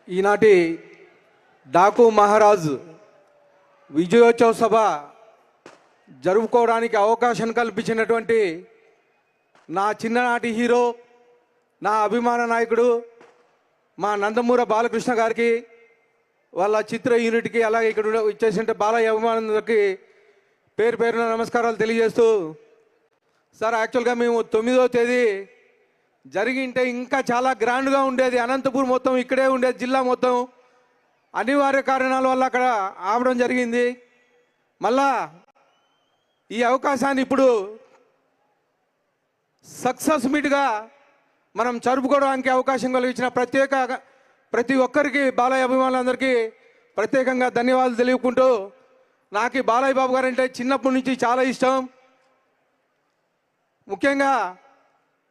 ఈనాటి డాకు మహారాజ్ విజయోత్సవ సభ జరుపుకోవడానికి అవకాశం కల్పించినటువంటి నా చిన్ననాటి హీరో, నా అభిమాన నాయకుడు మా నందమూరి బాలకృష్ణ గారికి, వాళ్ళ చిత్ర యూనిట్కి, అలాగే ఇక్కడ ఇచ్చేసిన బాలయ్య అభిమానులకి పేరు పేరున నమస్కారాలు తెలియజేస్తూ, సార్ యాక్చువల్గా మేము 9వ తేదీ జరిగింటే ఇంకా చాలా గ్రాండ్గా ఉండేది. అనంతపూర్ మొత్తం ఇక్కడే ఉండేది, జిల్లా మొత్తం. అనివార్య కారణాల వల్ల అక్కడ ఆపడం జరిగింది. మళ్ళా ఈ అవకాశాన్ని ఇప్పుడు సక్సెస్ మీట్గా మనం జరుపుకోవడానికి అవకాశం కలిగించిన ప్రతి ఒక్కరికి, బాలయ్య అభిమానులందరికీ ప్రత్యేకంగా ధన్యవాదాలు తెలియకుంటూ, నాకు బాలయ్య బాబు గారు అంటే చిన్నప్పటి నుంచి చాలా ఇష్టం. ముఖ్యంగా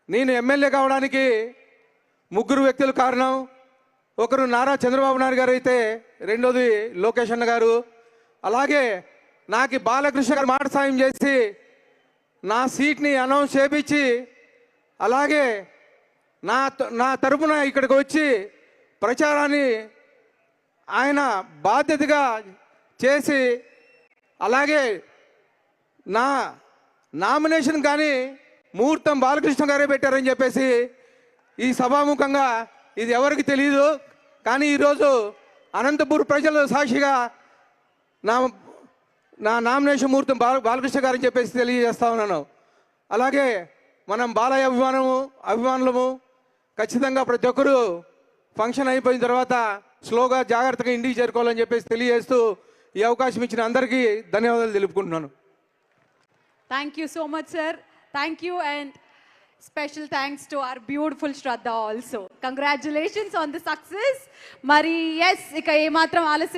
నేను ఎమ్మెల్యే కావడానికి 3 వ్యక్తులు కారణం. ఒకరు నారా చంద్రబాబు నాయుడు గారు అయితే, రెండోది లోకేష్ అన్న గారు. అలాగే నాకు బాలకృష్ణ గారు మాట సాయం చేసి నా సీట్ని అనౌన్స్ చేయించి, అలాగే నా తరపున ఇక్కడికి వచ్చి ప్రచారాన్ని ఆయన బాధ్యతగా చేసి, అలాగే నా నామినేషన్ కానీ ముహూర్తం బాలకృష్ణ గారే పెట్టారని చెప్పేసి ఈ సభాముఖంగా, ఇది ఎవరికి తెలియదు కానీ ఈరోజు అనంతపూర్ ప్రజల సాక్షిగా నా నామినేషన్ ముహూర్తం బాలకృష్ణ గారని చెప్పేసి తెలియజేస్తా ఉన్నాను. అలాగే మనం బాలయ్య అభిమానులము ఖచ్చితంగా ప్రతి ఒక్కరూ ఫంక్షన్ అయిపోయిన తర్వాత స్లోగా జాగ్రత్తగా ఇంటికి చేరుకోవాలని చెప్పేసి తెలియజేస్తూ ఈ అవకాశం ఇచ్చిన అందరికీ ధన్యవాదాలు తెలుపుకుంటున్నాను. Thank you so much, sir. Thank you, and special thanks to our beautiful Shraddha also. Congratulations on the success. Mari, yes, ika ఏ మాత్రం ఆలస్యం